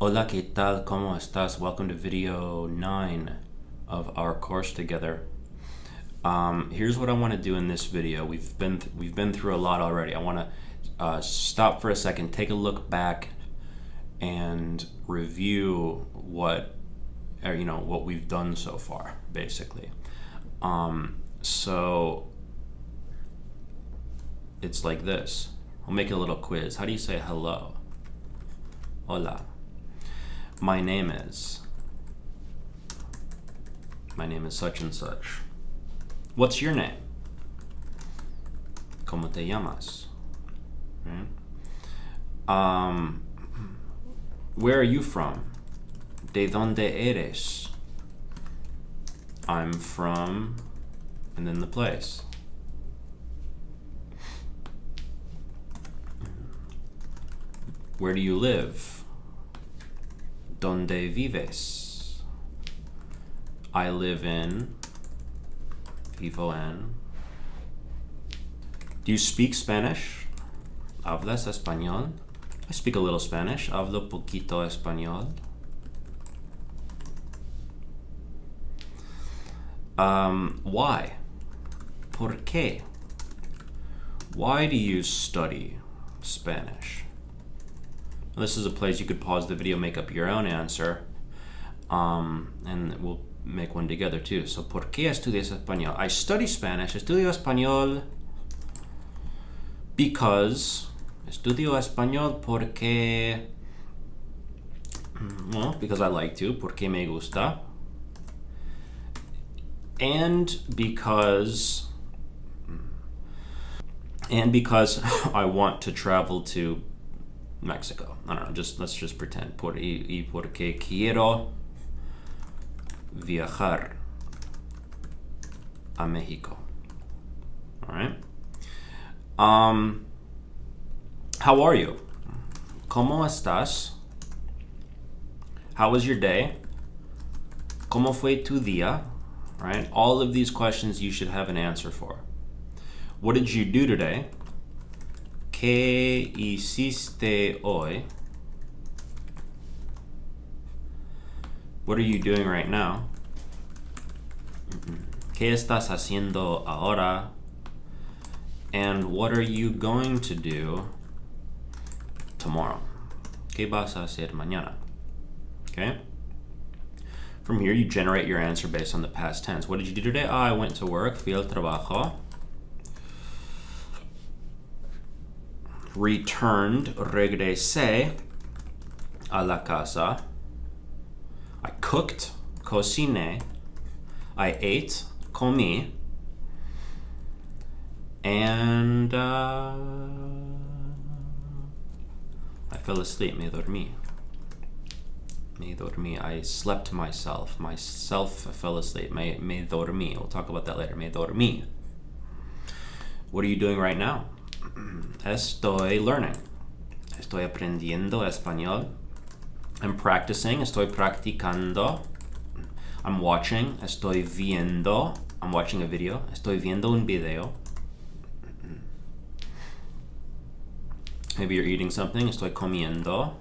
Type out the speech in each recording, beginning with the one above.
Hola, ¿qué tal? ¿Cómo estás? Welcome to video 9 of our course together. Here's what I want to do in this video. We've been through a lot already. I want to stop for a second, take a look back, and review what we've done so far, basically. So it's like this. I'll make it a little quiz. How do you say hello? Hola. My name is such and such. What's your name? ¿Cómo te llamas? Right? Where are you from? ¿De dónde eres? I'm from, and then the place. Where do you live? ¿Dónde vives? I live in, vivo en. Do you speak Spanish? ¿Hablas español? I speak a little Spanish. Hablo poquito español. Why? ¿Por qué? Why do you study Spanish? This is a place you could pause the video, make up your own answer, and we'll make one together too. So, ¿por qué estudias español? I study Spanish. Estudio español because. Estudio español porque. Well, because I like to. Porque me gusta. And because I want to travel to Mexico. I don't know, let's just pretend. Y porque quiero viajar a Mexico. All right. How are you? ¿Cómo estás? How was your day? ¿Cómo fue tu día? Right? All of these questions you should have an answer for. What did you do today? ¿Qué hiciste hoy? What are you doing right now? ¿Qué estás haciendo ahora? And what are you going to do tomorrow? ¿Qué vas a hacer mañana? Okay? From here, you generate your answer based on the past tense. What did you do today? I went to work, fui al trabajo. Returned, regresé a la casa. I cooked, cociné. I ate, comí. And I fell asleep, me dormí. I slept myself. Myself fell asleep. Me dormí. We'll talk about that later. Me dormí. What are you doing right now? Estoy learning. Estoy aprendiendo español. I'm practicing. Estoy practicando. I'm watching. Estoy viendo. I'm watching a video. Estoy viendo un video. Maybe you're eating something. Estoy comiendo.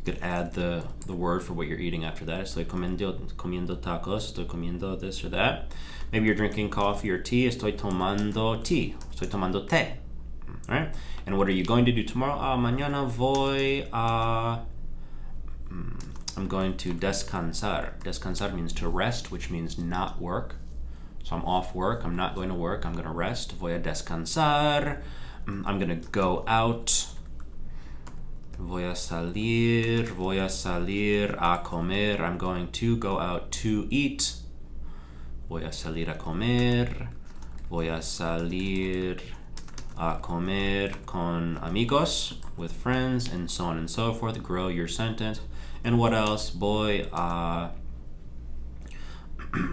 You could add the word for what you're eating after that. Estoy comiendo tacos. Estoy comiendo this or that. Maybe you're drinking coffee or tea. Estoy tomando tea. Estoy tomando té. All right? And what are you going to do tomorrow? Mañana voy a. I'm going to descansar. Descansar means to rest, which means not work. So I'm off work. I'm not going to work. I'm going to rest. Voy a descansar. I'm going to go out. Voy a salir a comer. I'm going to go out to eat. Voy a salir a comer. Voy a salir a comer con amigos, with friends, and so on and so forth. Grow your sentence. And what else? Voy a,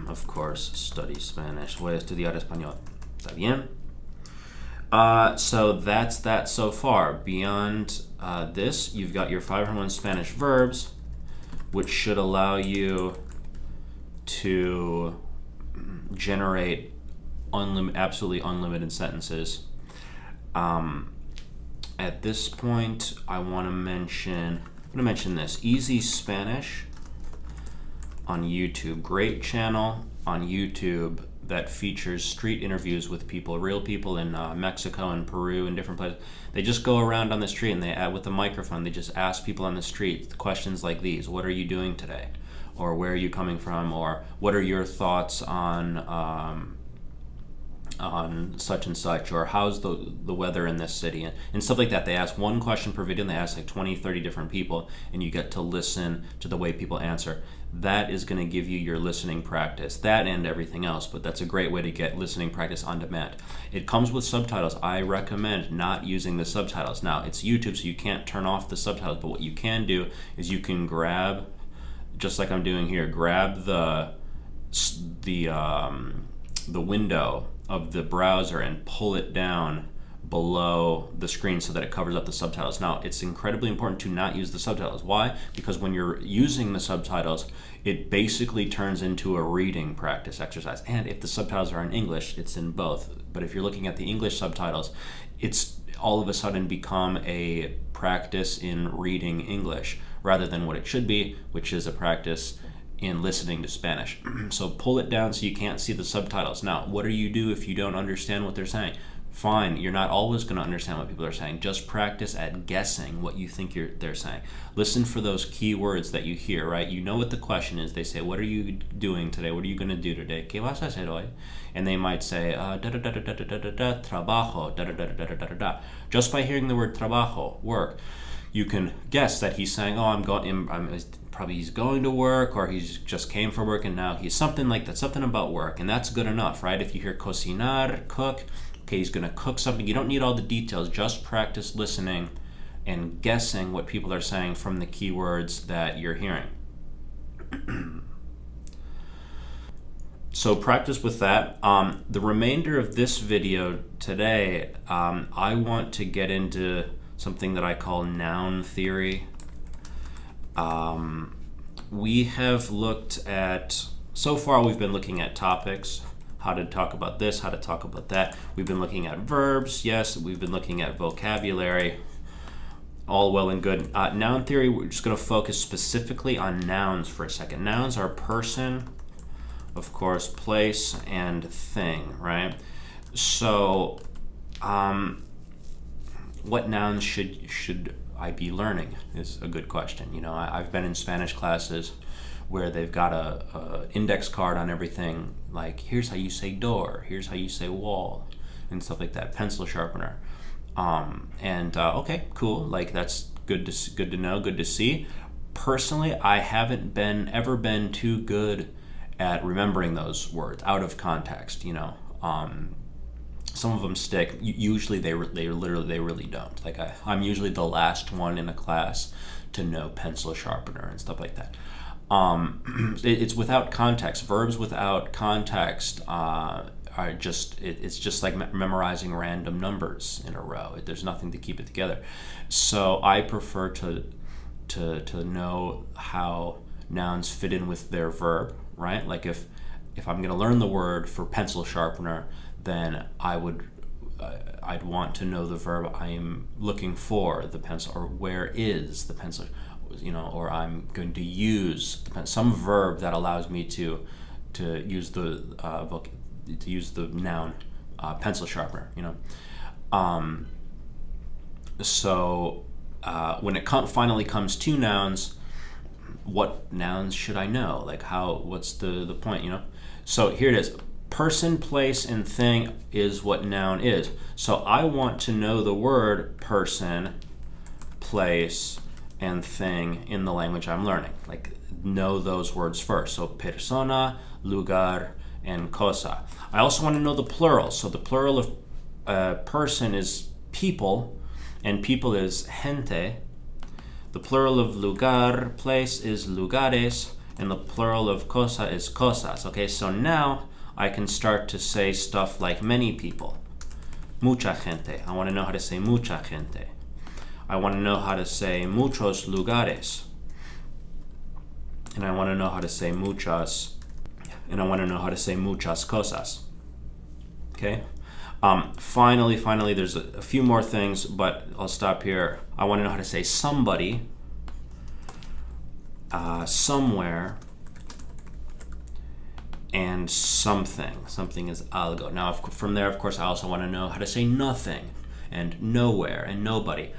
of course, study Spanish. Voy a estudiar español. ¿Está bien? So that's that so far. Beyond this, you've got your 501 Spanish verbs, which should allow you to generate absolutely unlimited sentences. At this point, I want to mention I'm gonna mention this, Easy Spanish on YouTube. Great channel on YouTube that features street interviews with people, real people in Mexico and Peru and different places. They just go around on the street and they with a microphone, they just ask people on the street questions like these. What are you doing today? Or where are you coming from? Or what are your thoughts on such and such, or how's the weather in this city, and stuff like that. They ask one question per video and they ask like 20, 30 different people, and you get to listen to the way people answer. That is going to give you your listening practice, that and everything else, but that's a great way to get listening practice on demand. It comes with subtitles. I recommend not using the subtitles. Now, it's YouTube, so you can't turn off the subtitles, but what you can do is you can grab, just like I'm doing here, grab the window of the browser and pull it down below the screen so that it covers up the subtitles. Now, it's incredibly important to not use the subtitles. Why? Because when you're using the subtitles, it basically turns into a reading practice exercise. And if the subtitles are in English, it's in both. But if you're looking at the English subtitles, it's all of a sudden become a practice in reading English rather than what it should be, which is a practice in listening to Spanish. So pull it down so you can't see the subtitles. Now, what do you do if you don't understand what they're saying? Fine, you're not always going to understand what people are saying. Just practice at guessing what you think they're saying. Listen for those key words that you hear, right? You know what the question is. They say, what are you doing today? What are you going to do today? ¿Qué vas a hacer hoy? And they might say, trabajo, Just by hearing the word trabajo, work, you can guess that he's saying, probably he's going to work, or he's just came from work and now he's something like that, something about work, and that's good enough, right? If you hear cocinar, cook, okay, he's going to cook something. You don't need all the details. Just practice listening and guessing what people are saying from the keywords that you're hearing. So practice with that. The remainder of this video today, I want to get into something that I call noun theory. We have looked at, so far we've been looking at topics, how to talk about this, how to talk about that. We've been looking at verbs, yes, we've been looking at vocabulary, all well and good. Noun theory, we're just going to focus specifically on nouns for a second. Nouns are person, of course, place, and thing, right? So, what nouns should I be learning is a good question. You know, I've been in Spanish classes where they've got a index card on everything, like here's how you say door, here's how you say wall, and stuff like that. Pencil sharpener, okay, cool. Like that's good to know, good to see. Personally, I haven't ever been too good at remembering those words out of context. You know, some of them stick. Usually they really don't. Like I'm usually the last one in a class to know pencil sharpener and stuff like that. It's without context. Verbs without context are just it's just like memorizing random numbers in a row. There's nothing to keep it together. So I prefer to know how nouns fit in with their verb, right? Like if I'm going to learn the word for pencil sharpener, then I'd want to know the verb I am looking for, the pencil, or where is the pencil, you know, or I'm going to use some verb that allows me to use the noun pencil sharpener, you know. So when it finally comes to nouns, what nouns should I know? Like what's the point, you know? So here it is. Person, place, and thing is what noun is. So I want to know the word person, place, and thing in the language I'm learning. Like know those words first. So persona, lugar, and cosa. I also want to know the plural. So the plural of person is people, and people is gente. The plural of lugar, place, is lugares, and the plural of cosa is cosas. Okay, so now I can start to say stuff like many people. Mucha gente. I want to know how to say mucha gente. I want to know how to say muchos lugares. And I want to know how to say muchas. And I want to know how to say muchas cosas. Okay? Finally, there's a few more things, but I'll stop here. I want to know how to say somebody. somewhere, and something. Something is algo. Now, from there, of course, I also want to know how to say nothing and nowhere and nobody.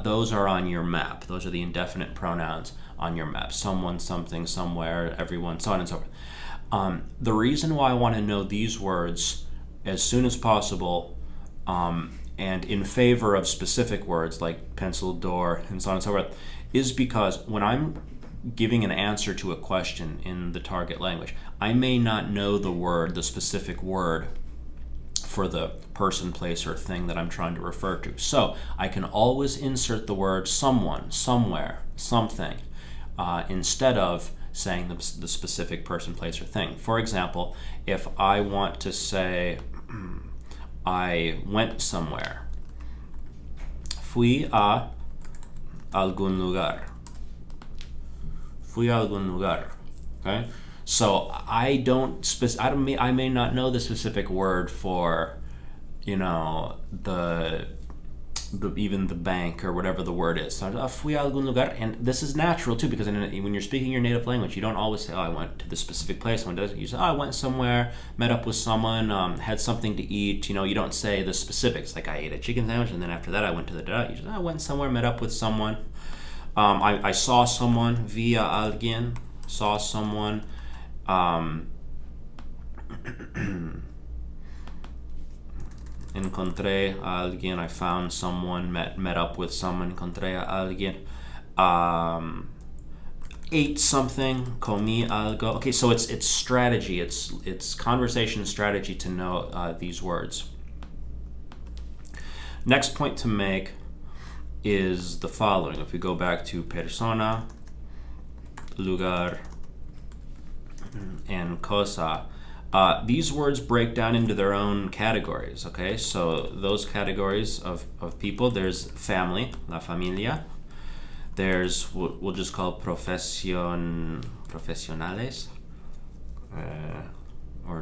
Those are on your map. Those are the indefinite pronouns on your map. Someone, something, somewhere, everyone, so on and so forth. The reason why I want to know these words as soon as possible, and in favor of specific words like pencil, door, and so on and so forth, is because when I'm giving an answer to a question in the target language, I may not know the specific word for the person, place, or thing that I'm trying to refer to. So I can always insert the word someone, somewhere, something, instead of saying the specific person, place, or thing. For example, if I want to say, I went somewhere. Fui a algún lugar. Fui a algún lugar. Okay? So I may not know the specific word for, even the bank or whatever the word is. So fui a algún lugar, and this is natural too, because when you're speaking your native language, you don't always say, I went to the specific place. You say, I went somewhere, met up with someone, had something to eat. You don't say the specifics, like I ate a chicken sandwich, and then after that I went to the you say, I went somewhere, met up with someone. I saw someone, vi a alguien, saw someone. Encontré a alguien, I found someone, met up with someone, encontré a alguien. Ate something, comí algo. Okay, so it's strategy, it's conversation strategy to know these words. Next point to make is the following. If we go back to persona, lugar, and cosa, these words break down into their own categories, okay? So those categories of people, there's family, la familia. There's, we'll just call profesionales, or I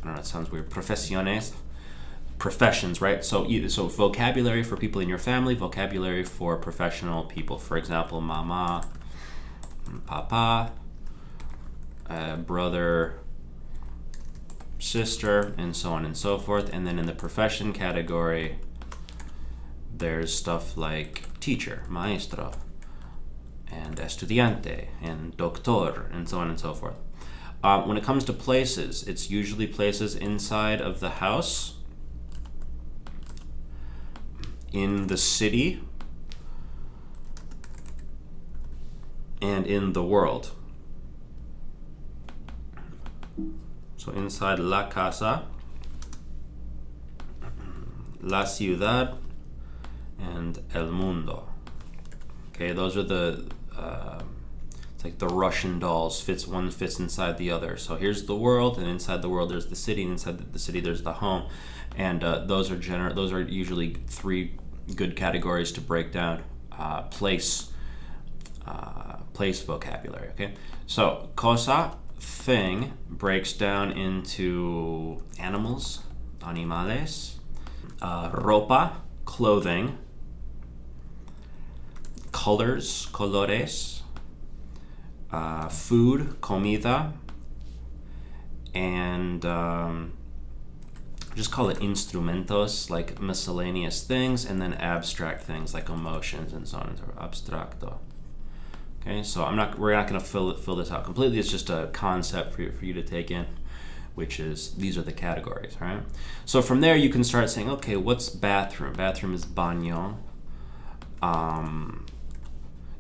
don't know, it sounds weird, profesiones, professions, right? So vocabulary for people in your family, vocabulary for professional people. For example, mama, papa, brother, sister, and so on and so forth. And then in the profession category, there's stuff like teacher, maestro, and estudiante, and doctor, and so on and so forth. When it comes to places, it's usually places inside of the house, in the city, and in the world. So inside la casa, la ciudad, and el mundo. Okay, those are the it's like the Russian dolls. One fits inside the other. So here's the world, and inside the world there's the city, and inside the city there's the home. And those are usually three good categories to break down place vocabulary. Okay, so cosa, thing, breaks down into animals, animales, ropa, clothing, colors, colores, food, comida, and just call it instrumentos, like miscellaneous things, and then abstract things like emotions and so on and so forth. Abstracto. Okay, so we're not going to fill this out completely. It's just a concept for you to take in, which is these are the categories, right? So from there you can start saying, okay, what's bathroom? Bathroom is baño.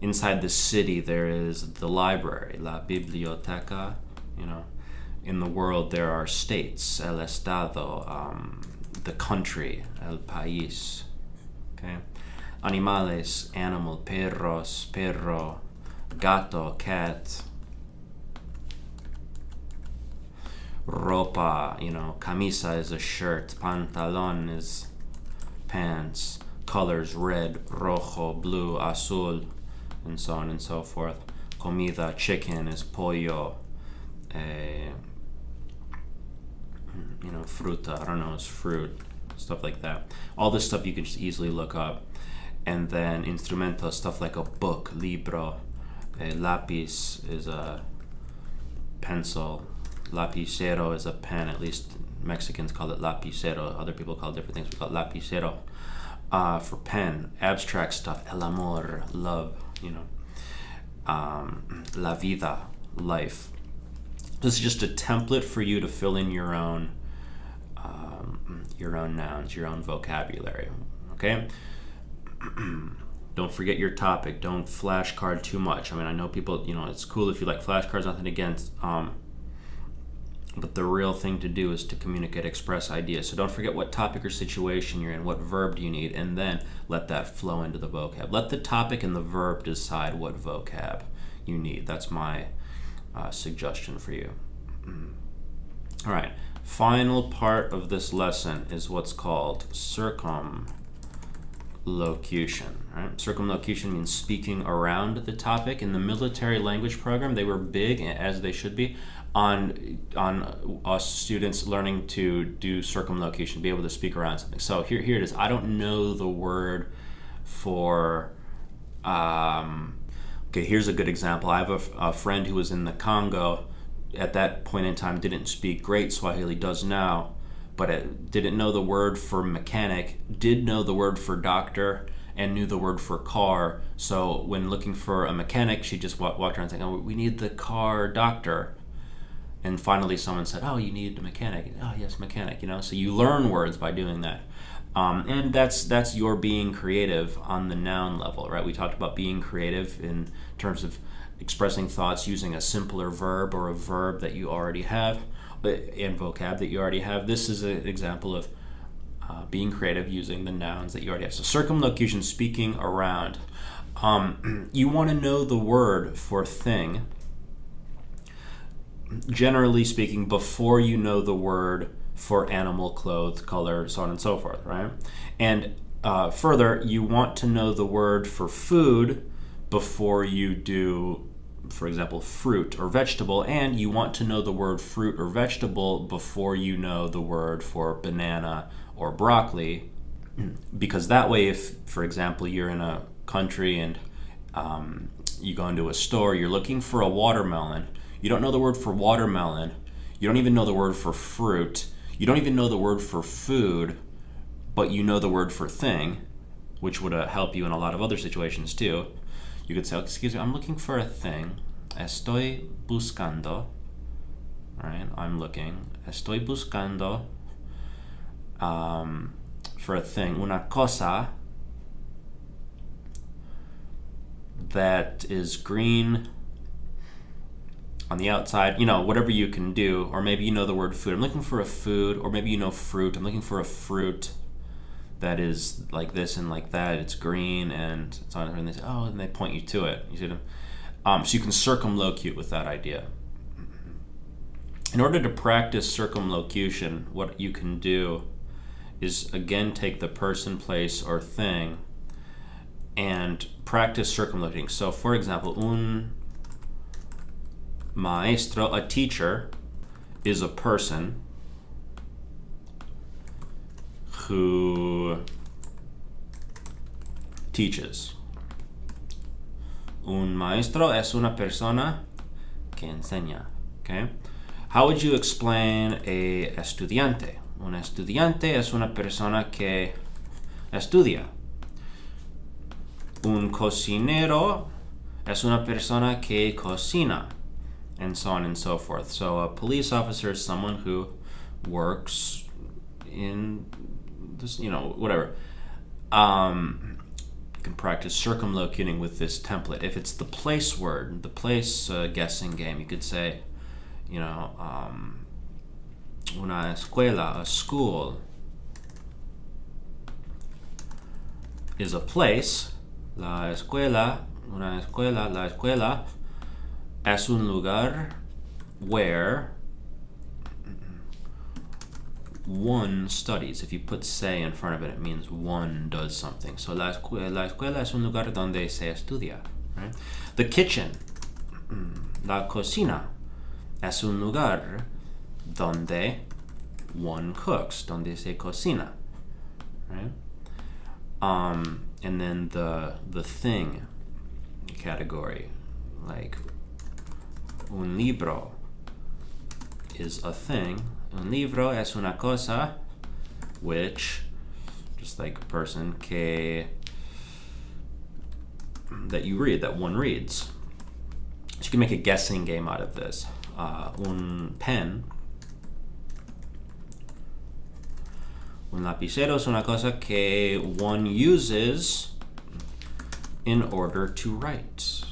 Inside the city there is the library, la biblioteca. In the world there are states, el estado, the country, el país. Okay, animales, animal, perros, perro, gato, cat. Ropa, camisa is a shirt, pantalon is pants, colors red, rojo, blue, azul, and so on and so forth. Comida, chicken is pollo, fruta, I don't know, it's fruit, stuff like that. All this stuff you can just easily look up. And then instrumentos, stuff like a book, libro, A lápiz is a pencil. Lapicero is a pen. At least Mexicans call it lapicero. Other people call it different things. We call it lapicero for pen. Abstract stuff. El amor, love. La vida, life. This is just a template for you to fill in your own nouns, your own vocabulary. Okay. Don't forget your topic. Don't flashcard too much. I mean, I know people, it's cool if you like flashcards, nothing against. But the real thing to do is to communicate, express ideas. So don't forget what topic or situation you're in, what verb do you need, and then let that flow into the vocab. Let the topic and the verb decide what vocab you need. That's my suggestion for you. All right. Final part of this lesson is what's called circumlocution. Right? Circumlocution means speaking around the topic. In the military language program, they were big, as they should be, on us students learning to do circumlocution, be able to speak around something. So here it is. I don't know the word for. Okay, here's a good example. I have a friend who was in the Congo. At that point in time, didn't speak great Swahili, does now, but it didn't know the word for mechanic, did know the word for doctor, and knew the word for car. So when looking for a mechanic, she just walked around saying, "Oh, we need the car doctor." And finally someone said, "Oh, you need a mechanic." "Oh, yes, mechanic," So you learn words by doing that. And that's your being creative on the noun level, right? We talked about being creative in terms of expressing thoughts using a simpler verb or a verb that you already have and vocab that you already have. This is an example of being creative using the nouns that you already have. So circumlocution, speaking around. You want to know the word for thing, generally speaking, before you know the word for animal, clothes, color, so on and so forth, right? And further, you want to know the word for food before you do, for example, fruit or vegetable, and you want to know the word fruit or vegetable before you know the word for banana or broccoli, because that way, if, for example, you're in a country and you go into a store, you're looking for a watermelon, you don't know the word for watermelon, you don't even know the word for fruit, you don't even know the word for food, but you know the word for thing, which would help you in a lot of other situations too. You could say, "Excuse me, I'm looking for a thing. Estoy buscando." Right? I'm looking. Estoy buscando for a thing. Una cosa that is green on the outside. Whatever you can do. Or maybe you know the word food. I'm looking for a food. Or maybe you know fruit. I'm looking for a fruit that is like this and like that. It's green and it's on, and they say, "Oh," and they point you to it. You see them. So you can circumlocute with that idea. In order to practice circumlocution, what you can do is again take the person, place, or thing and practice circumlocuting. So, for example, un maestro, a teacher, is a person who teaches. Un maestro es una persona que enseña. Okay? How would you explain a estudiante? Un estudiante es una persona que estudia. Un cocinero es una persona que cocina, and so on and so forth. So a police officer is someone who works in this, whatever. You can practice circumlocuting with this template. If it's the place word, the place guessing game, you could say, una escuela, a school, is a place. La escuela, una escuela, la escuela es un lugar where one studies. If you put "se" in front of it, it means one does something. So la escuela es un lugar donde se estudia. Right? The kitchen, la cocina, es un lugar donde one cooks, donde se cocina. Right? And then the thing category, like un libro is a thing. Un libro es una cosa which, just like a person that you read, that one reads. So you can make a guessing game out of this. Un pen, un lapicero es una cosa que one uses in order to write.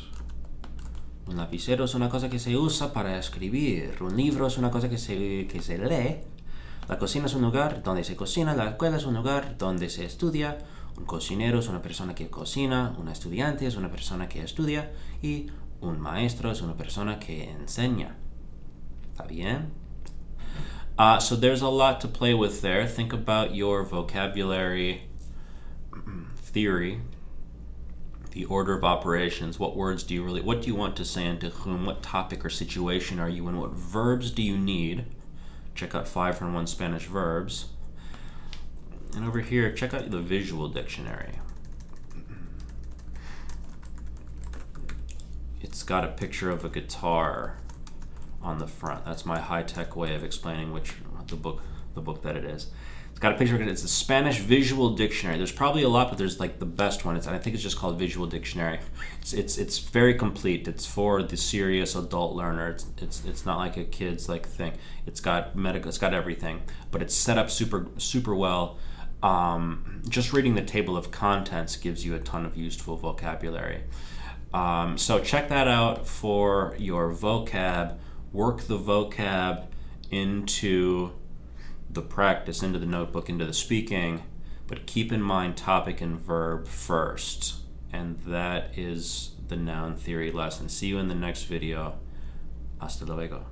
Un lapicero es una cosa que se usa para escribir. Un libro es una cosa que se lee. La cocina es un lugar donde se cocina. La escuela es un lugar donde se estudia. Un cocinero es una persona que cocina. Un estudiante es una persona que estudia. Y un maestro es una persona que enseña. ¿Está bien? So there's a lot to play with there. Think about your vocabulary theory, the order of operations. What words do you want to say and to whom? What topic or situation are you in? What verbs do you need? Check out 5-for-1 Spanish verbs. And over here, check out the visual dictionary. It's got a picture of a guitar on the front. That's my high-tech way of explaining the book that it is. It's got a picture of it. It's a Spanish visual dictionary. There's probably a lot, but there's like the best one. I think it's just called Visual Dictionary. It's very complete. It's for the serious adult learner. It's not like a kid's like thing. It's got medical. It's got everything, but it's set up super well. Just reading the table of contents gives you a ton of useful vocabulary. So check that out for your vocab. Work the vocab into the practice, into the notebook, into the speaking, but keep in mind topic and verb first. And that is the noun theory lesson. See you in the next video. Hasta luego.